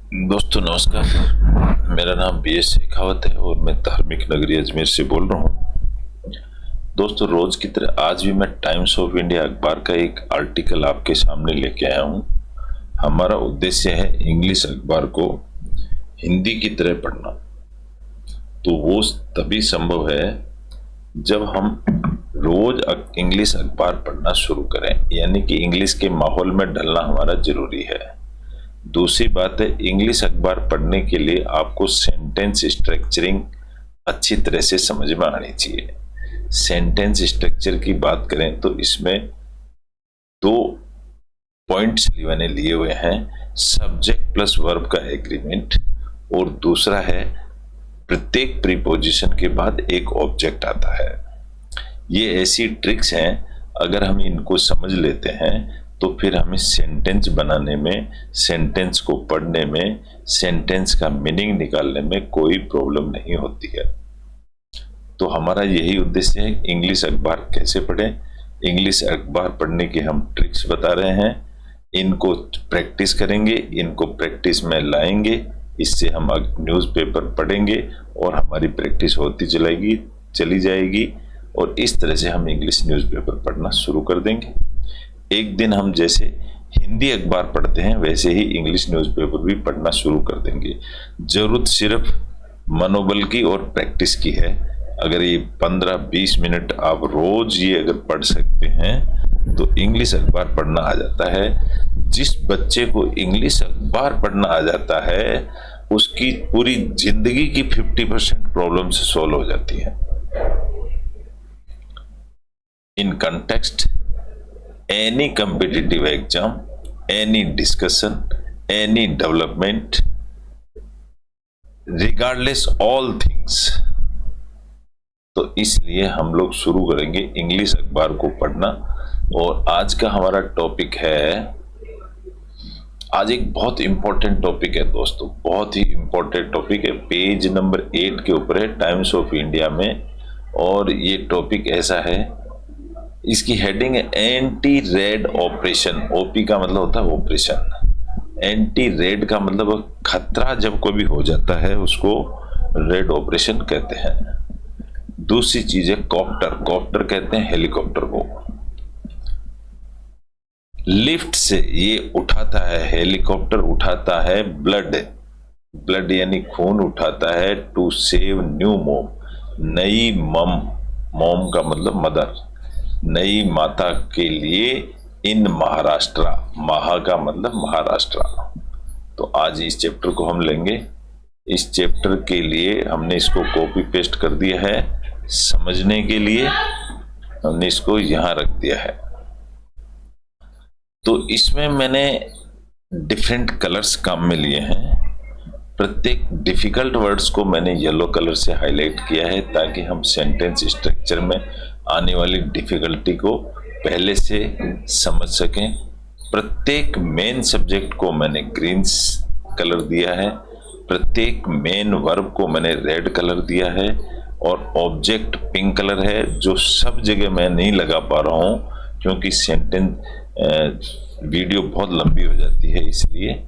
दोस्तों नमस्कार। मेरा नाम BS शेखावत है और मैं धार्मिक नगरी अजमेर से बोल रहा हूँ। दोस्तों रोज की तरह आज भी मैं टाइम्स ऑफ इंडिया अखबार का एक आर्टिकल आपके सामने लेके आया हूँ। हमारा उद्देश्य है इंग्लिश अखबार को हिंदी की तरह पढ़ना। तो वो तभी संभव है जब हम रोज इंग्लिश अखबार पढ़ना शुरू करें, यानी कि इंग्लिश के माहौल में ढलना हमारा जरूरी है। दूसरी बात है, इंग्लिश अखबार पढ़ने के लिए आपको सेंटेंस स्ट्रक्चरिंग अच्छी तरह से समझ में आनी चाहिए। सेंटेंस स्ट्रक्चर की बात करें तो इसमें दो पॉइंट्स मैंने लिए हुए हैं, सब्जेक्ट प्लस वर्ब का एग्रीमेंट, और दूसरा है प्रत्येक प्रीपोजिशन के बाद एक ऑब्जेक्ट आता है। ये ऐसी ट्रिक्स हैं, अगर हम इनको समझ लेते हैं तो फिर हमें सेंटेंस बनाने में, सेंटेंस को पढ़ने में, सेंटेंस का मीनिंग निकालने में कोई प्रॉब्लम नहीं होती है। तो हमारा यही उद्देश्य है, इंग्लिश अखबार कैसे पढ़ें। इंग्लिश अखबार पढ़ने के हम ट्रिक्स बता रहे हैं, इनको प्रैक्टिस करेंगे, इनको प्रैक्टिस में लाएंगे, इससे हम न्यूज़पेपर पढ़ेंगे और हमारी प्रैक्टिस होती चली जाएगी और इस तरह से हम इंग्लिश न्यूज़पेपर पढ़ना शुरू कर देंगे। एक दिन हम जैसे हिंदी अखबार पढ़ते हैं वैसे ही इंग्लिश न्यूज़पेपर भी पढ़ना शुरू कर देंगे। जरूरत सिर्फ मनोबल की और प्रैक्टिस की है। अगर ये 15-20 मिनट आप रोज ये अगर पढ़ सकते हैं तो इंग्लिश अखबार पढ़ना आ जाता है। जिस बच्चे को इंग्लिश अखबार पढ़ना आ जाता है उसकी पूरी जिंदगी की 50% प्रॉब्लम से सॉल्व हो जाती है। In context any competitive exam, any discussion, any development, regardless all things। तो इसलिए हम लोग शुरू करेंगे इंग्लिश अखबार को पढ़ना। और आज का हमारा टॉपिक है, आज एक बहुत इंपॉर्टेंट टॉपिक है दोस्तों, बहुत ही इंपॉर्टेंट टॉपिक है। पेज नंबर 8 के ऊपर है टाइम्स ऑफ इंडिया में, और ये टॉपिक ऐसा है, इसकी हेडिंग है एंटी रेड ऑपरेशन। ओपी का मतलब होता है ऑपरेशन, एंटी रेड का मतलब खतरा जब कोई भी हो जाता है उसको रेड ऑपरेशन कहते हैं। दूसरी चीज है कॉप्टर, कॉप्टर कहते हैं हेलीकॉप्टर को। लिफ्ट से ये उठाता है, हेलीकॉप्टर उठाता है ब्लड, ब्लड यानी खून उठाता है, टू सेव न्यू मोम, नई मम, मोम का मतलब मदर, नई माता के लिए इन महाराष्ट्र, महा का मतलब महाराष्ट्र। तो आज इस चैप्टर को हम लेंगे। इस चैप्टर के लिए हमने इसको कॉपी पेस्ट कर दिया है, समझने के लिए हमने इसको यहां रख दिया है। तो इसमें मैंने डिफरेंट कलर्स काम में लिए हैं। प्रत्येक डिफिकल्ट वर्ड्स को मैंने येलो कलर से हाईलाइट किया है ताकि हम सेंटेंस स्ट्रक्चर में आने वाली डिफिकल्टी को पहले से समझ सकें। प्रत्येक मेन सब्जेक्ट को मैंने ग्रीन कलर दिया है, प्रत्येक मेन वर्ब को मैंने रेड कलर दिया है, और ऑब्जेक्ट पिंक कलर है, जो सब जगह मैं नहीं लगा पा रहा हूं क्योंकि सेंटेंस वीडियो बहुत लंबी हो जाती है, इसलिए।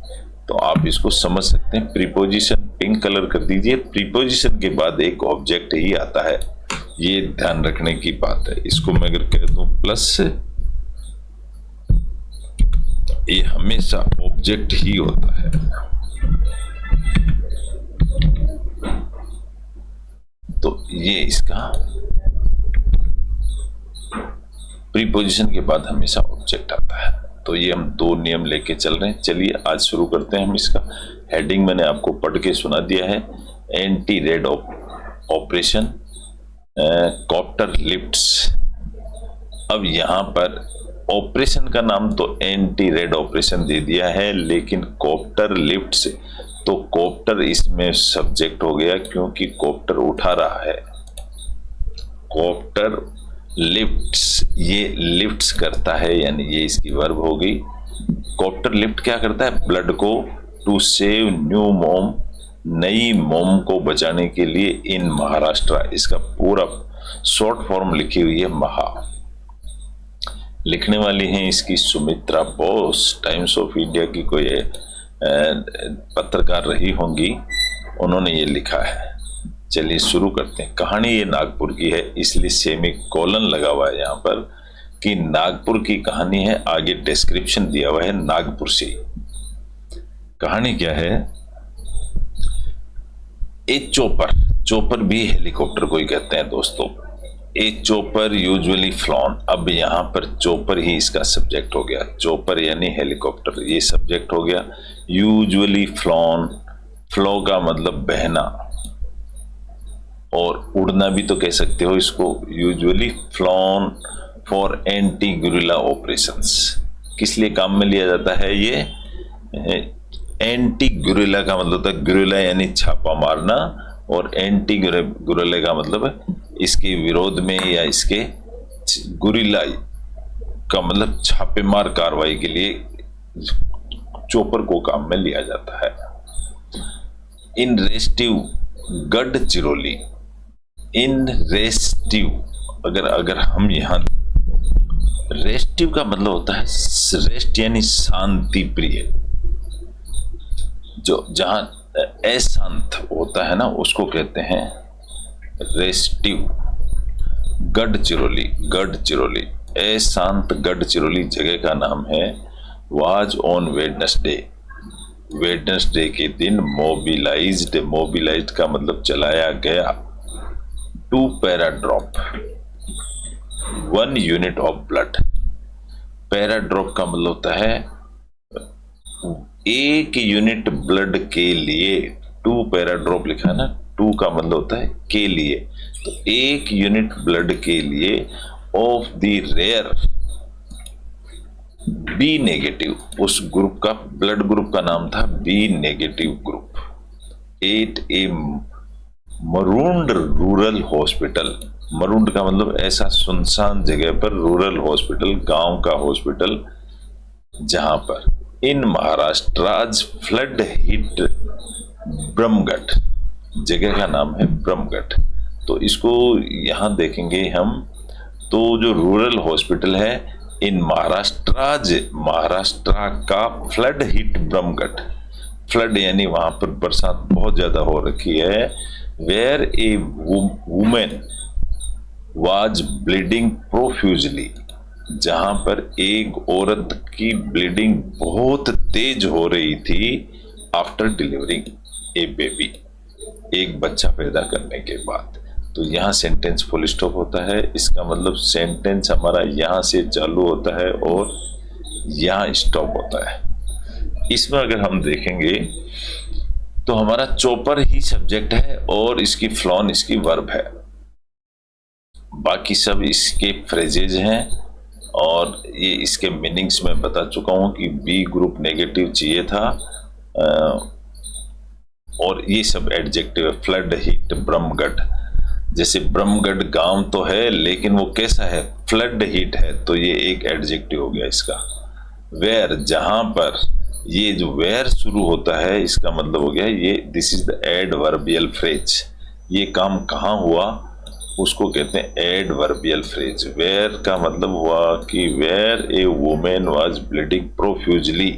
तो आप इसको समझ सकते हैं। प्रीपोजिशन पिंक कलर कर दीजिए, प्रीपोजिशन के बाद एक ऑब्जेक्ट ही आता है, ये ध्यान रखने की बात है। इसको मैं अगर कह दूं प्लस से, ये हमेशा ऑब्जेक्ट ही होता है। तो ये इसका प्रीपोजिशन के बाद हमेशा ऑब्जेक्ट आता है। तो ये हम दो नियम लेके चल रहे हैं। चलिए आज शुरू करते हैं हम इसका। हेडिंग मैंने आपको पढ़ के सुना दिया है, anti red operation, copter lifts. अब यहां पर ऑपरेशन का नाम तो एंटी रेड ऑपरेशन दे दिया है, लेकिन कॉप्टर लिफ्ट्स, तो कॉप्टर इसमें सब्जेक्ट हो गया क्योंकि कॉप्टर उठा रहा है। कॉप्टर लिफ्ट्स, ये लिफ्ट्स करता है, यानी ये इसकी वर्ब हो गई। कॉप्टर लिफ्ट क्या करता है? ब्लड को, टू सेव न्यू मोम, नई मोम को बचाने के लिए इन महाराष्ट्र। इसका पूरा शॉर्ट फॉर्म लिखी हुई है महा। लिखने वाली हैं इसकी Sumitra Bose, times of India की कोई पत्रकार रही होंगी, उन्होंने ये लिखा है। चलिए शुरू करते हैं। कहानी ये नागपुर की है, इसलिए सेमी कोलन लगा हुआ है यहाँ पर कि नागपुर की कहानी है। आगे डिस्क्रिप्शन दिया हुआ है नागपुर से। कहानी क्या है? एक चोपर भी हेलीकॉप्टर को ही कहते हैं दोस्तों। एक चोपर यूजुअली फ्लॉन, अब यहाँ पर चोपर ही इसका सब्जेक्ट हो गया। चोपर यानी हेलीकॉप्टर, ये सब्जेक्ट हो गया। यूजुअली फ्लॉन, फ्लो का मतलब बहना, और उड़ना भी तो कह सकते हो इसको। Usually flown for anti guerrilla operations, किस लिए काम में लिया जाता है ये? एंटी गुरिल्ला का मतलब होता है, गुरिल्ला यानी छापा मारना, और एंटी गुरिल्ला का मतलब है इसके विरोध में, या इसके गुरिल्ला का मतलब छापेमार कार्रवाई के लिए चोपर को काम में लिया जाता है। इन रेस्टिव गढ़चिरौली, इन रेस्टिव, अगर हम यहाँ, रेस्टिव का मतलब होता है रेस्ट यानी शांति प्रिय, जो जहां अशांत होता है ना उसको कहते हैं रेस्टिव। गढ़चिरौली, गढ़चिरौली, अशांत गढ़चिरौली जगह का नाम है। वाज ऑन वेडनेसडे, वेडनेसडे के दिन मोबिलाइज्ड, मोबिलाइज्ड का मतलब चलाया गया, to paradrop 1 unit of blood. Paradrop का मतलब होता है 1 यूनिट ब्लड के लिए। 2 पैराड्रॉप लिखा है ना, 2 का मतलब होता है के लिए, तो 1 यूनिट ब्लड के लिए of the rare B negative, उस ग्रुप का, ब्लड ग्रुप का नाम था B negative group, at a marooned rural hospital. Marooned का मतलब ऐसा सुनसान जगह पर, रूरल हॉस्पिटल गांव का हॉस्पिटल, जहां पर इन महाराष्ट्राज फ्लड हिट ब्रह्मगढ़, जगह का नाम है ब्रह्मगढ़। तो इसको यहां देखेंगे हम, तो जो रूरल हॉस्पिटल है इन महाराष्ट्राज, महाराष्ट्र का फ्लड हिट ब्रह्मगढ़, फ्लड यानी वहां पर बरसात बहुत ज्यादा हो रखी है। Where a women was bleeding profusely, जहां पर एक औरत की ब्लीडिंग बहुत तेज हो रही थी आफ्टर डिलीवरिंग ए बेबी, एक बच्चा पैदा करने के बाद। तो यहाँ सेंटेंस फुल स्टॉप होता है। इसका मतलब सेंटेंस हमारा यहाँ से चालू होता है और यहाँ स्टॉप होता है। इसमें अगर हम देखेंगे तो हमारा चोपर ही सब्जेक्ट है और इसकी फ्लॉन इसकी वर्ब है, बाकी सब इसके फ्रेजेज हैं। और ये इसके मीनिंग्स में बता चुका हूं कि बी ग्रुप नेगेटिव चाहिए था, और ये सब एडजेक्टिव है। फ्लड हिट ब्रह्मगढ़, जैसे ब्रह्मगढ़ गांव तो है लेकिन वो कैसा है? फ्लड हिट है, तो ये एक एडजेक्टिव हो गया इसका। वेयर, जहां पर, ये जो वेयर शुरू होता है इसका मतलब हो गया ये, this is the adverbial phrase. ये काम कहाँ हुआ उसको कहते हैं एडवर्बियल फ्रेज। वेयर का मतलब हुआ कि where a women was bleeding profusely,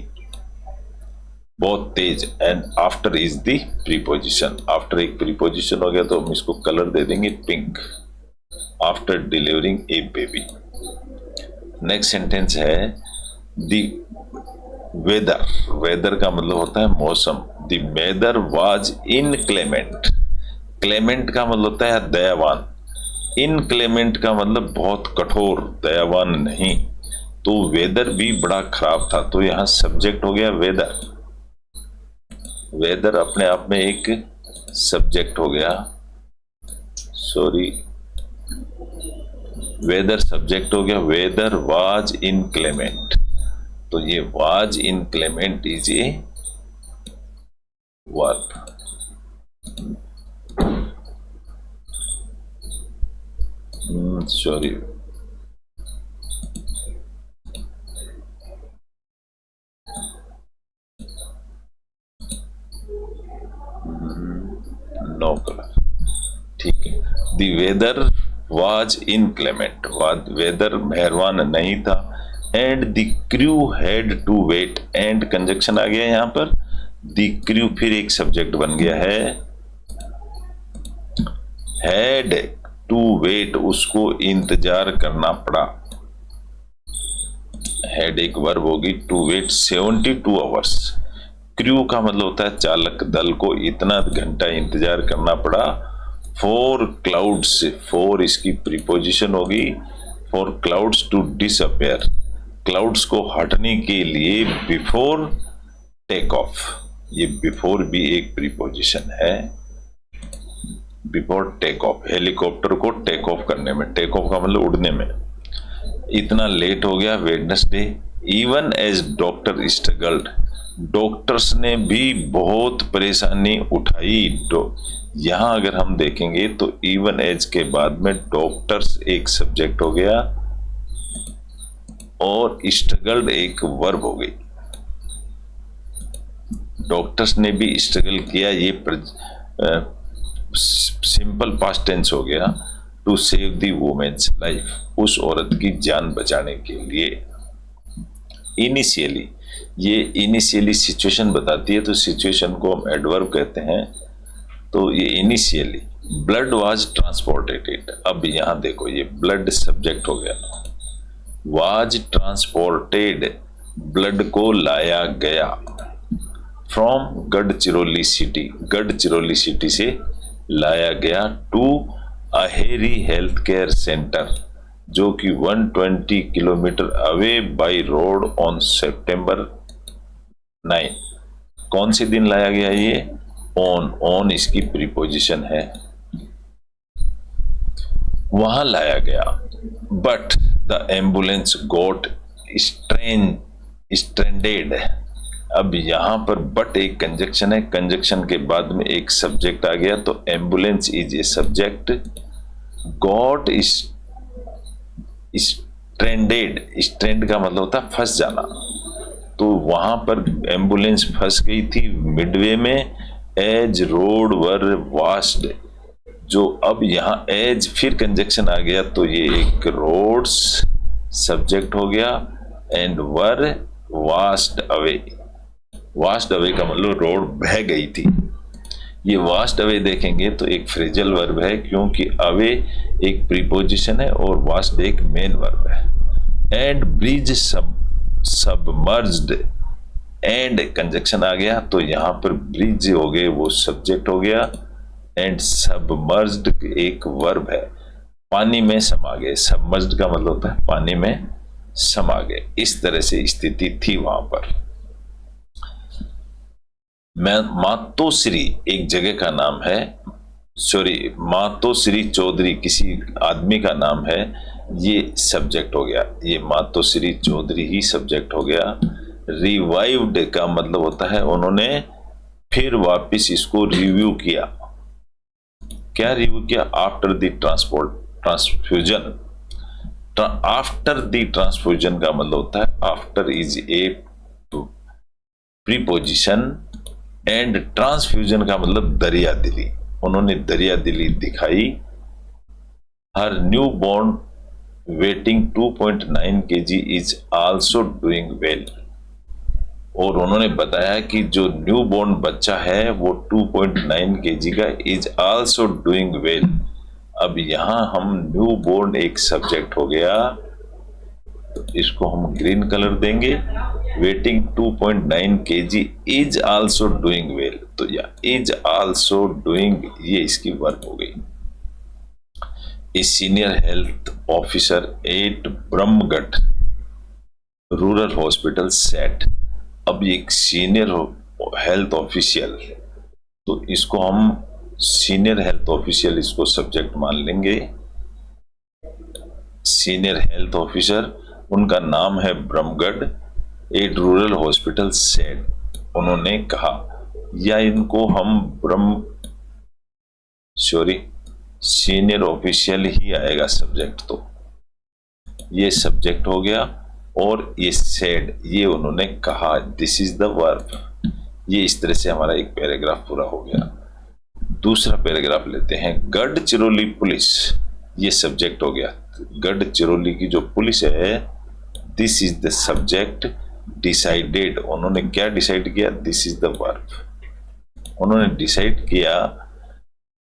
बहुत तेज, and after is the preposition. After एक प्रीपोजिशन हो गया तो हम इसको कलर दे देंगे pink, after delivering a baby. Next sentence है द वेदर, वेदर का मतलब होता है मौसम। The weather was inclement, clement का मतलब होता है दयावान, इनक्लेमेंट का मतलब बहुत कठोर, दयावान नहीं। तो वेदर भी बड़ा खराब था, तो यहां सब्जेक्ट हो गया वेदर। वेदर अपने आप में एक सब्जेक्ट हो गया, सॉरी, वेदर सब्जेक्ट हो गया। वेदर वाज इनक्लेमेंट, तो ये was inclement is a verb. Sorry, no colour, ठीक है। The weather was inclement, weather मेहरबान नहीं था। And the crew had to wait, and conjunction आ गया यहाँ पर, दी क्रू फिर एक सब्जेक्ट बन गया है। हैड टू वेट, उसको इंतजार करना पड़ा। हैड एक वर्ब होगी, टू वेट 72 आवर्स। क्रू का मतलब होता है चालक दल को इतना घंटा इंतजार करना पड़ा। फॉर क्लाउड्स, फॉर इसकी प्रीपोजिशन होगी, for clouds to disappear, clouds को हटने के लिए बिफोर टेक ऑफ। ये बिफोर भी एक प्रीपोजिशन है, बिफोर टेक ऑफ। हेलीकॉप्टर को टेक ऑफ करने में, टेक ऑफ का मतलब उड़ने में इतना लेट हो गया Wednesday. Even as doctor struggled, doctors ने भी बहुत परेशानी उठाई। यहां अगर हम देखेंगे तो इवन एज के बाद में डॉक्टर्स एक सब्जेक्ट हो गया और स्ट्रगल्ड एक वर्ब हो गई। डॉक्टर्स ने भी स्ट्रगल किया, ये सिंपल पास्ट टेंस हो गया। To save the woman's life, उस औरत की जान बचाने के लिए। इनिशियली, ये इनिशियली सिचुएशन बताती है, तो सिचुएशन को हम एडवर्ब कहते हैं। तो ये इनिशियली ब्लड वाज ट्रांसपोर्टेड। अब यहां देखो, ये ब्लड सब्जेक्ट हो गया। वाज ट्रांसपोर्टेड, ब्लड को लाया गया। From Gadchiroli city, Gadchiroli city से लाया गया। To Aheri health care centre, जो कि 120 kilometre away by road on September 9। कौन से दिन लाया गया ये? ऑन, ऑन इसकी प्रीपोजिशन है, वहां लाया गया। But the ambulance got stranded. अब यहां पर बट एक कंजक्शन है, कंजक्शन के बाद में एक सब्जेक्ट आ गया, तो ambulance is a subject. Got stranded, strand का मतलब होता है फंस जाना, तो वहां पर एम्बुलेंस फंस गई थी मिडवे में। एज रोड वर वास्ड, जो अब यहां एज फिर कंजक्शन आ गया, तो ये एक रोड्स सब्जेक्ट हो गया। And were washed away, vast away का मतलब रोड बह गई थी। ये वास्ट अवे देखेंगे तो एक फ्रेजल वर्ब है, क्योंकि अवे एक प्रीपोजिशन है और वास्ट एक मेन वर्ब है। And bridge submerged, and conjunction आ गया, तो यहां पर ब्रिज हो गए, वो सब्जेक्ट हो गया। एंड सबमर्ज्ड एक वर्ब है, पानी में समा गए। सबमर्ज्ड का मतलब होता है पानी में समा गए। इस तरह से स्थिति थी वहां पर। मातोश्री एक जगह का नाम है, सॉरी, मातोश्री चौधरी किसी आदमी का नाम है, ये सब्जेक्ट हो गया। ये मातोश्री चौधरी ही सब्जेक्ट हो गया। रिवाइव्ड का मतलब होता है उन्होंने फिर वापस इसको रिव्यू किया। क्या रिव्यू किया? After the transfusion. After the transfusion का मतलब होता है after is a preposition, and transfusion का मतलब दरिया दिली। उन्होंने दरिया दिली दिखाई। Her new born weighing 2.9 kg is also doing well. और उन्होंने बताया कि जो न्यू बॉर्न बच्चा है वो 2.9 kg का इज आल्सो डूइंग वेल। अब यहां हम न्यू बॉर्न एक सब्जेक्ट हो गया, तो इसको हम ग्रीन कलर देंगे। Waiting 2.9 kg is also doing well, तो या इज आल्सो डूइंग, ये इसकी वर्ब हो गई। A senior health officer at Brahmagarh rural hospital said. अब एक सीनियर हेल्थ ऑफिशियल, तो इसको हम सीनियर हेल्थ ऑफिशियल इसको सब्जेक्ट मान लेंगे। सीनियर हेल्थ ऑफिसर, उनका नाम है Brahmagarh. At rural hospital said, उन्होंने कहा, या इनको हम सीनियर ऑफिशियल ही आएगा सब्जेक्ट, तो ये सब्जेक्ट हो गया। और ये सेड, ये उन्होंने कहा, दिस इज द वर्ब। ये इस तरह से हमारा एक पैराग्राफ पूरा हो गया। दूसरा पैराग्राफ लेते हैं। गढ़चिरौली पुलिस, ये सब्जेक्ट हो गया। गढ़चिरौली की जो पुलिस है, this is the subject. Decided, उन्होंने क्या डिसाइड किया? दिस इज द वर्ब, उन्होंने डिसाइड किया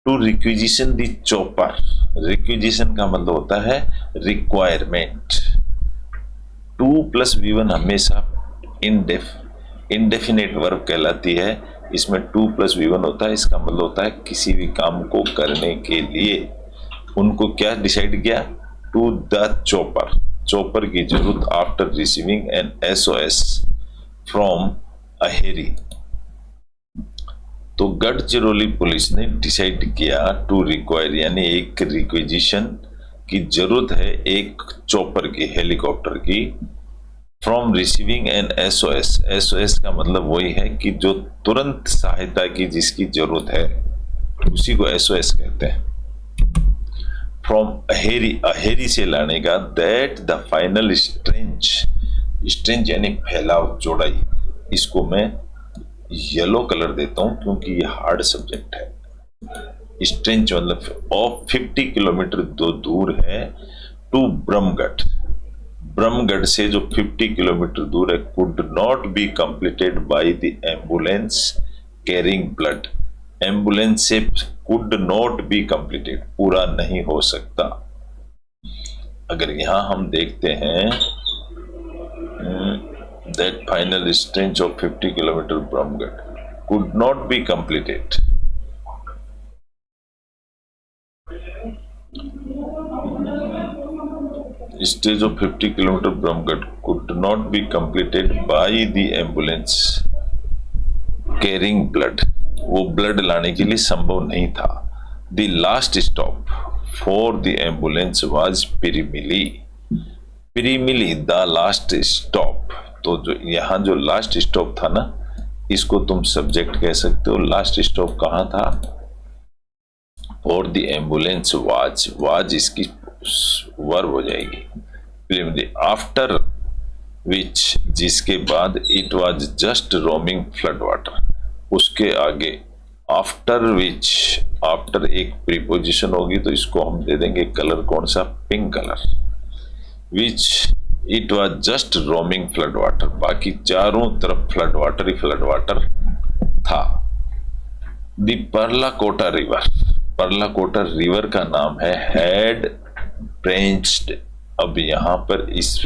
to requisition the chopper. Requisition का मतलब होता है रिक्वायरमेंट। 2+V1 हमेशा इंडेफिनेट वर्ब कहलाती है, इसमें 2+V1 होता है। इसका मतलब होता है किसी भी काम को करने के लिए उनको क्या डिसाइड किया? टू द चॉपर, चॉपर की जरूरत after receiving N SOS from Aheri. तो गढ़चिरौली पुलिस ने डिसाइड किया टू रिक्वायर, यानी एक रिक्विजिशन की जरूरत है एक चॉपर की, हेलीकॉप्टर की, from receiving N SOS। SOS का मतलब वही है कि जो तुरंत सहायता की जिसकी जरूरत है उसी को SOS कहते हैं। फ्रॉम अहेरी, अहेरी से लाने का, दैट द फाइनल स्ट्रेंच, स्ट्रेंच यानी फैलाव, चौड़ाई, इसको मैं येलो कलर देता हूं क्योंकि ये हार्ड सब्जेक्ट है। स्ट्रेंच मतलब ऑफ 50 किलोमीटर दूर है टू ब्रह्मगढ़, ब्रह्मगढ़ से जो 50 किलोमीटर दूर है, could not be completed by the ambulance carrying blood. Ambulance से कुड नॉट बी कंप्लीटेड, पूरा नहीं हो सकता। अगर यहां हम देखते हैं that final stretch of 50 kilometer Brahmgad could not be completed. Stage of 50 kilometer Brahmgad could not be completed by the ambulance carrying blood. वो ब्लड लाने के लिए संभव नहीं था। The last stop for the ambulance was Pirimili. Pirimili, the last stop। तो जो यहाँ जो लास्ट स्टॉप था ना, इसको तुम सब्जेक्ट कह सकते हो। लास्ट स्टॉप कहाँ था? और द एम्बुलेंस वाज, वाज इसकी वर्ब हो जाएगी। आफ्टर विच, जिसके बाद, it was just roaming flood water, उसके आगे आफ्टर विच, आफ्टर एक प्रीपोजिशन होगी तो इसको हम दे देंगे कलर कौन सा? Pink colour. Which it was just roaming flood water, बाकी चारों तरफ फ्लड वाटर ही फ्लड वाटर था। द पर्लाकोटा रिवर, पर्लाकोटा रिवर का नाम है हैड ब्रेंच्ड। अब यहां पर इस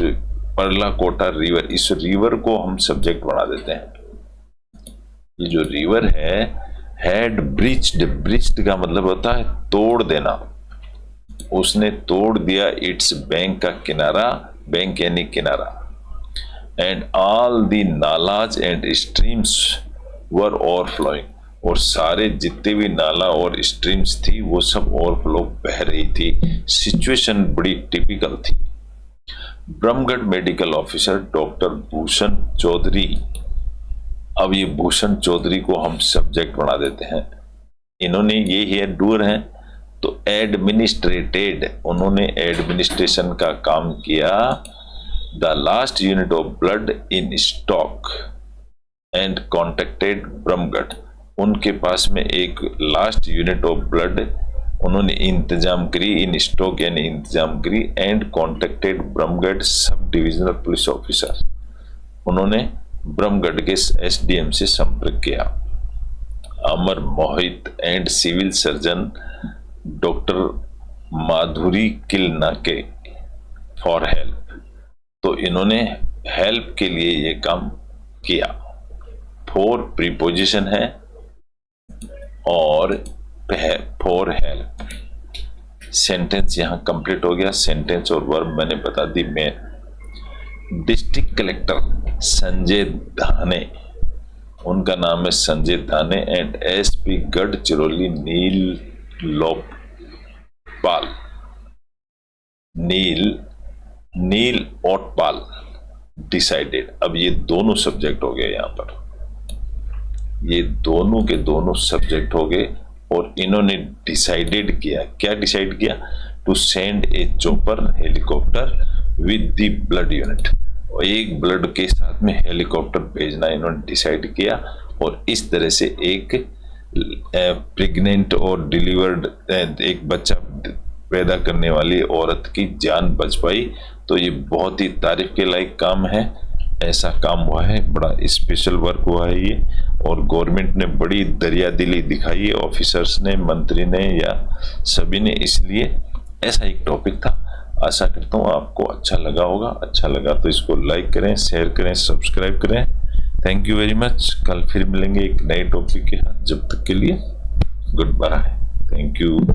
पर्लाकोटा रिवर, इस रिवर को हम सब्जेक्ट बना देते हैं। ये जो रिवर है हैड ब्रिज्ड, ब्रिज्ड का मतलब होता है तोड़ देना, उसने तोड़ दिया इट्स बैंक का किनारा, बैंक यानी किनारा। And all the nullahs and streams were overflowing, और सारे जितने भी नाला और स्ट्रीम्स थी वो सब ओवरफ्लो बह रही थी। सिचुएशन बड़ी टिपिकल थी। Brahmagarh medical officer doctor Bhushan Chaudhari, अब ये भूषण चौधरी को हम सब्जेक्ट बना देते हैं। इन्होंने ये है डूअर हैं, तो एडमिनिस्ट्रेटेड, उन्होंने एडमिनिस्ट्रेशन का काम किया। The last unit of blood in stock and contacted Brahmagarh, उनके पास में एक लास्ट यूनिट ऑफ ब्लड उन्होंने इंतजाम करी, इन स्टॉक यानी इंतजाम करी। And contacted ब्रह्मगढ़ sub divisional police officer, उन्होंने ब्रह्मगढ़ के SDM से संपर्क किया। Amar Mohit and civil surgeon doctor Madhuri Kilnake for help, तो इन्होंने हेल्प के लिए ये काम किया। 4 प्रीपोजिशन है और फॉर हेल्प। सेंटेंस यहां कंप्लीट हो गया। सेंटेंस और वर्ब मैंने बता दी। Main district collector Sanjay Dhane, उनका नाम है Sanjay Dhane. And SP Gadchiroli Neel Lokpal, Neel Otpal decided. अब ये दोनों सब्जेक्ट हो गए, यहां पर ये दोनों के दोनों सब्जेक्ट हो गए। और इन्होंने डिसाइडेड किया, क्या डिसाइड किया? To send a chopper helicopter with the blood unit, और एक ब्लड के साथ में हेलीकॉप्टर भेजना इन्होंने डिसाइड किया। और इस तरह से एक प्रेग्नेंट और डिलीवर्ड एक बच्चा पैदा करने वाली औरत की जान बच पाई। तो ये बहुत ही तारीफ के लायक काम है। ऐसा काम हुआ है, बड़ा स्पेशल वर्क हुआ है ये, और गवर्नमेंट ने बड़ी दरियादिली दिखाई है, ऑफिसर्स ने, मंत्री ने या सभी ने, इसलिए ऐसा एक टॉपिक था। आशा करता हूँ आपको अच्छा लगा होगा। अच्छा लगा तो इसको लाइक करें, शेयर करें, सब्सक्राइब करें। Thank you very much. कल फिर मिलेंगे एक नए टॉपिक के साथ। जब तक के लिए गुड बाय। Thank you.